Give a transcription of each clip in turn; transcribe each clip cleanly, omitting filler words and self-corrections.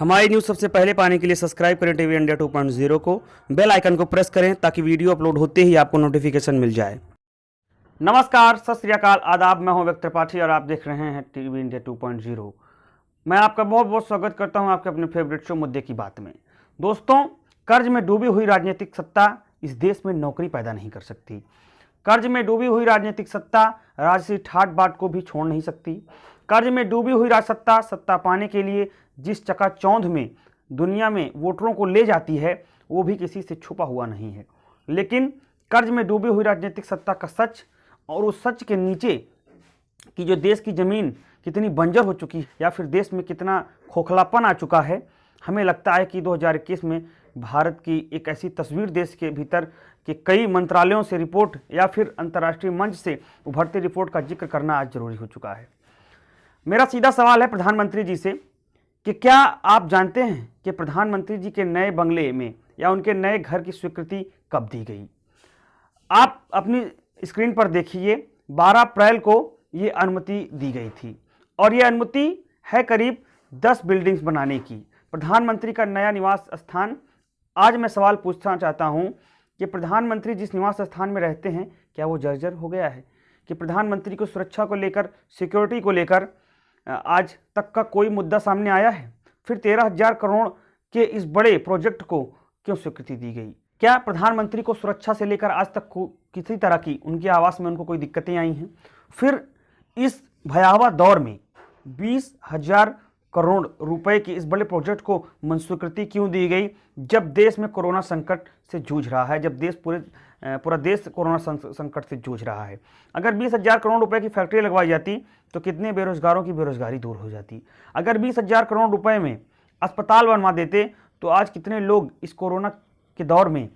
हमारी न्यूज़ सबसे पहले पाने के लिए सब्सक्राइब करें टीवी इंडिया 2.0 को। बेल आइकन को प्रेस करें ताकि वीडियो अपलोड होते ही आपको नोटिफिकेशन मिल जाए। नमस्कार, सत श्री अकाल, आदाब। मैं हूं व्यक्त त्रिपाठी और आप देख रहे हैं टीवी इंडिया 2.0। मैं आपका बहुत बहुत स्वागत करता हूं आपके अपने फेवरेट शो मुद्दे की बात में। दोस्तों, कर्ज में डूबी हुई राजनीतिक सत्ता इस देश में नौकरी पैदा नहीं कर सकती। कर्ज में डूबी हुई राजनीतिक सत्ता राजसी ठाट बाट को भी छोड़ नहीं सकती। कर्ज में डूबी हुई राजसत्ता सत्ता पाने के लिए जिस चकाचौंध में दुनिया में वोटरों को ले जाती है वो भी किसी से छुपा हुआ नहीं है। लेकिन कर्ज में डूबी हुई राजनीतिक सत्ता का सच और उस सच के नीचे कि जो देश की ज़मीन कितनी बंजर हो चुकी है या फिर देश में कितना खोखलापन आ चुका है, हमें लगता है कि 2021 में भारत की एक ऐसी तस्वीर देश के भीतर के कई मंत्रालयों से रिपोर्ट या फिर अंतर्राष्ट्रीय मंच से उभरती रिपोर्ट का जिक्र करना आज जरूरी हो चुका है। मेरा सीधा सवाल है प्रधानमंत्री जी से कि क्या आप जानते हैं कि प्रधानमंत्री जी के नए बंगले में या उनके नए घर की स्वीकृति कब दी गई? आप अपनी स्क्रीन पर देखिए, 12 अप्रैल को ये अनुमति दी गई थी और ये अनुमति है करीब 10 बिल्डिंग्स बनाने की। प्रधानमंत्री का नया निवास स्थान, आज मैं सवाल पूछना चाहता हूं कि प्रधानमंत्री जिस निवास स्थान में रहते हैं क्या वो जर्जर हो गया है? कि प्रधानमंत्री को सुरक्षा को लेकर, सिक्योरिटी को लेकर आज तक का कोई मुद्दा सामने आया है? फिर 13,000 करोड़ के इस बड़े प्रोजेक्ट को क्यों स्वीकृति दी गई? क्या प्रधानमंत्री को सुरक्षा से लेकर आज तक किसी तरह की उनके आवास में उनको कोई दिक्कतें आई हैं? फिर इस भयावह दौर में 20,000 करोड़ रुपए के इस बड़े प्रोजेक्ट को स्वीकृति क्यों दी गई जब देश में कोरोना संकट से जूझ रहा है, जब देश पूरा देश कोरोना संकट से जूझ रहा है? अगर 20,000 करोड़ रुपए की फैक्ट्री लगवाई जाती तो कितने बेरोजगारों की बेरोजगारी दूर हो जाती। अगर 20,000 करोड़ रुपए में अस्पताल बनवा देते तो आज कितने लोग इस कोरोना के दौर में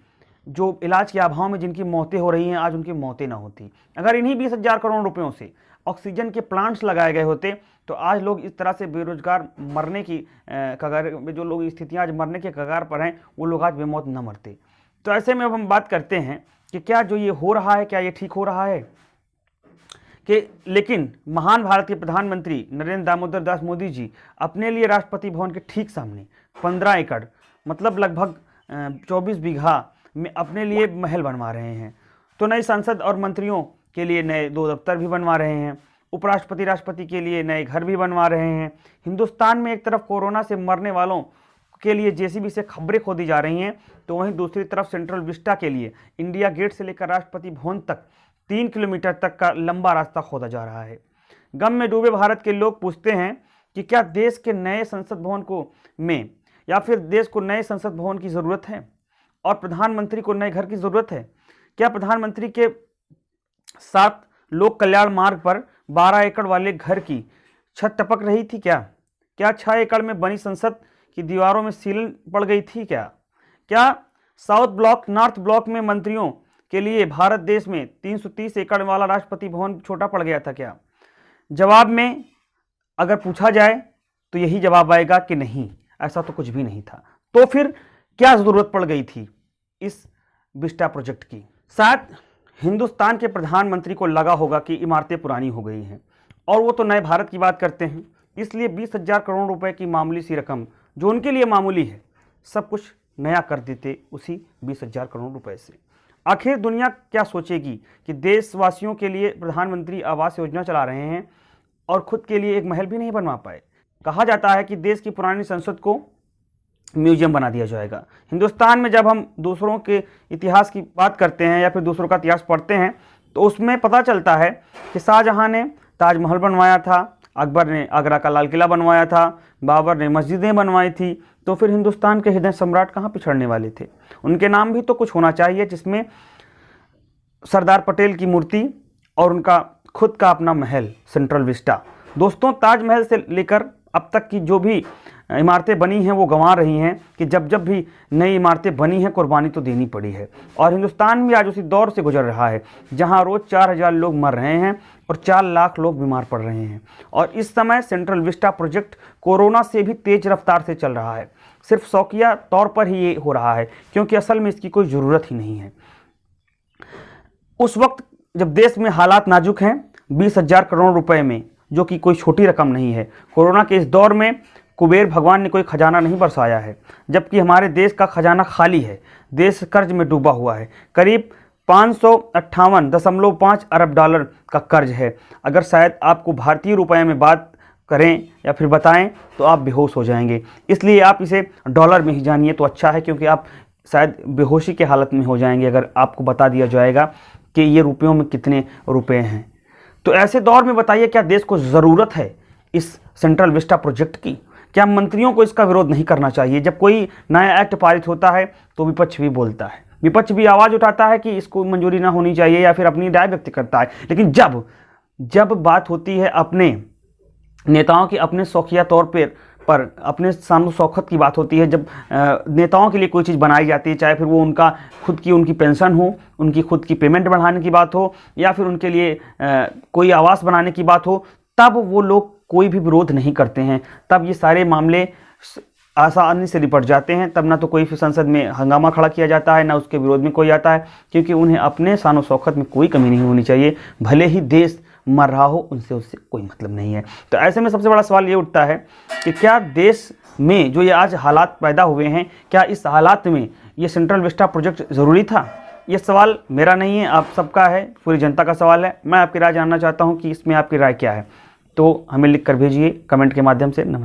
जो इलाज के अभाव में जिनकी मौतें हो रही हैं, आज उनकी मौतें ना होती। अगर इन्हीं 20,000 करोड़ रुपयों से ऑक्सीजन के प्लांट्स लगाए गए होते तो आज लोग इस तरह से बेरोजगार मरने की कगार में, जो लोग स्थितियाँ आज मरने के कगार पर हैं, वो लोग आज बेमौत न मरते। तो ऐसे में अब हम बात करते हैं कि क्या जो ये हो रहा है क्या ये ठीक हो रहा है? कि लेकिन महान भारत के प्रधानमंत्री नरेंद्र दामोदर दास मोदी जी अपने लिए राष्ट्रपति भवन के ठीक सामने 15 एकड़ मतलब लगभग 24 बीघा में अपने लिए महल बनवा रहे हैं। तो नई संसद और मंत्रियों के लिए नए 2 दफ्तर भी बनवा रहे हैं। उपराष्ट्रपति राष्ट्रपति के लिए नए घर भी बनवा रहे हैं। हिंदुस्तान में एक तरफ कोरोना से मरने वालों के लिए जेसीबी से खबरें खोदी जा रही हैं तो वहीं दूसरी तरफ सेंट्रल विस्टा के लिए इंडिया गेट से लेकर राष्ट्रपति भवन तक 3 किलोमीटर तक का लंबा रास्ता खोदा जा रहा है। गम में डूबे भारत के लोग पूछते हैं कि क्या देश के नए संसद भवन को में या फिर देश को नए संसद भवन की ज़रूरत है और प्रधानमंत्री को नए घर की ज़रूरत है? क्या प्रधानमंत्री के साथ लोक कल्याण मार्ग पर 12 एकड़ वाले घर की छत टपक रही थी क्या 6 एकड़ में बनी संसद की दीवारों में सीलन पड़ गई थी क्या साउथ ब्लॉक नॉर्थ ब्लॉक में मंत्रियों के लिए भारत देश में 330 एकड़ वाला राष्ट्रपति भवन छोटा पड़ गया था क्या? जवाब में अगर पूछा जाए तो यही जवाब आएगा कि नहीं, ऐसा तो कुछ भी नहीं था। तो फिर क्या ज़रूरत पड़ गई थी इस विस्टा प्रोजेक्ट की? शायद हिंदुस्तान के प्रधानमंत्री को लगा होगा कि इमारतें पुरानी हो गई हैं और वो तो नए भारत की बात करते हैं, इसलिए 20,000 करोड़ रुपए की मामूली सी रकम जो उनके लिए मामूली है, सब कुछ नया कर देते उसी 20,000 करोड़ रुपए से। आखिर दुनिया क्या सोचेगी कि देशवासियों के लिए प्रधानमंत्री आवास योजना चला रहे हैं और खुद के लिए एक महल भी नहीं बनवा पाए। कहा जाता है कि देश की पुरानी संसद को म्यूजियम बना दिया जाएगा। हिंदुस्तान में जब हम दूसरों के इतिहास की बात करते हैं या फिर दूसरों का इतिहास पढ़ते हैं तो उसमें पता चलता है कि शाहजहां ने ताजमहल बनवाया था, अकबर ने आगरा का लाल किला बनवाया था, बाबर ने मस्जिदें बनवाई थी। तो फिर हिंदुस्तान के हृदय सम्राट कहाँ पिछड़ने वाले थे? उनके नाम भी तो कुछ होना चाहिए जिसमें सरदार पटेल की मूर्ति और उनका खुद का अपना महल सेंट्रल विस्टा। दोस्तों, ताजमहल से लेकर अब तक की जो भी इमारतें बनी हैं वो गंवा रही हैं कि जब जब भी नई इमारतें बनी हैं कुर्बानी तो देनी पड़ी है। और हिंदुस्तान भी आज उसी दौर से गुजर रहा है जहां रोज़ 4,000 लोग मर रहे हैं और 4 लाख लोग बीमार पड़ रहे हैं। और इस समय सेंट्रल विस्टा प्रोजेक्ट कोरोना से भी तेज रफ्तार से चल रहा है। सिर्फ शौकिया तौर पर ही ये हो रहा है क्योंकि असल में इसकी कोई ज़रूरत ही नहीं है। उस वक्त जब देश में हालात नाजुक हैं, 20,000 करोड़ रुपए में, जो कि कोई छोटी रकम नहीं है, कोरोना के इस दौर में कुबेर भगवान ने कोई खजाना नहीं बरसाया है, जबकि हमारे देश का खजाना खाली है। देश कर्ज में डूबा हुआ है। करीब 558.5 अरब डॉलर का कर्ज है। अगर शायद आपको भारतीय रुपए में बात करें या फिर बताएं तो आप बेहोश हो जाएंगे। इसलिए आप इसे डॉलर में ही जानिए तो अच्छा है, क्योंकि आप शायद बेहोशी के हालत में हो जाएंगे अगर आपको बता दिया जाएगा कि ये रुपयों में कितने रुपए हैं। तो ऐसे दौर में बताइए, क्या देश को ज़रूरत है इस सेंट्रल विस्टा प्रोजेक्ट की? क्या मंत्रियों को इसका विरोध नहीं करना चाहिए? जब कोई नया एक्ट पारित होता है तो विपक्ष भी बोलता है, विपक्ष भी आवाज़ उठाता है कि इसको मंजूरी ना होनी चाहिए या फिर अपनी राय व्यक्त करता है। लेकिन जब बात होती है अपने नेताओं की अपने शौकिया तौर पर अपने शान शौकत की बात होती है, जब नेताओं के लिए कोई चीज़ बनाई जाती है, चाहे फिर वो उनकी पेंशन हो, उनकी खुद की पेमेंट बढ़ाने की बात हो या फिर उनके लिए कोई आवास बनाने की बात हो, तब वो लोग कोई भी विरोध नहीं करते हैं। तब ये सारे मामले आसानी से निपट जाते हैं। तब ना तो कोई संसद में हंगामा खड़ा किया जाता है, ना उसके विरोध में कोई आता है, क्योंकि उन्हें अपने शान शौकत में कोई कमी नहीं होनी चाहिए। भले ही देश मर रहा हो, उनसे उससे कोई मतलब नहीं है। तो ऐसे में सबसे बड़ा सवाल ये उठता है कि क्या देश में जो ये आज हालात पैदा हुए हैं, क्या इस हालात में ये सेंट्रल विस्टा प्रोजेक्ट ज़रूरी था? ये सवाल मेरा नहीं है, आप सबका है, पूरी जनता का सवाल है। मैं आपकी राय जानना चाहता हूँ कि इसमें आपकी राय क्या है, तो हमें लिख कर भेजिए कमेंट के माध्यम से। नमस्कार।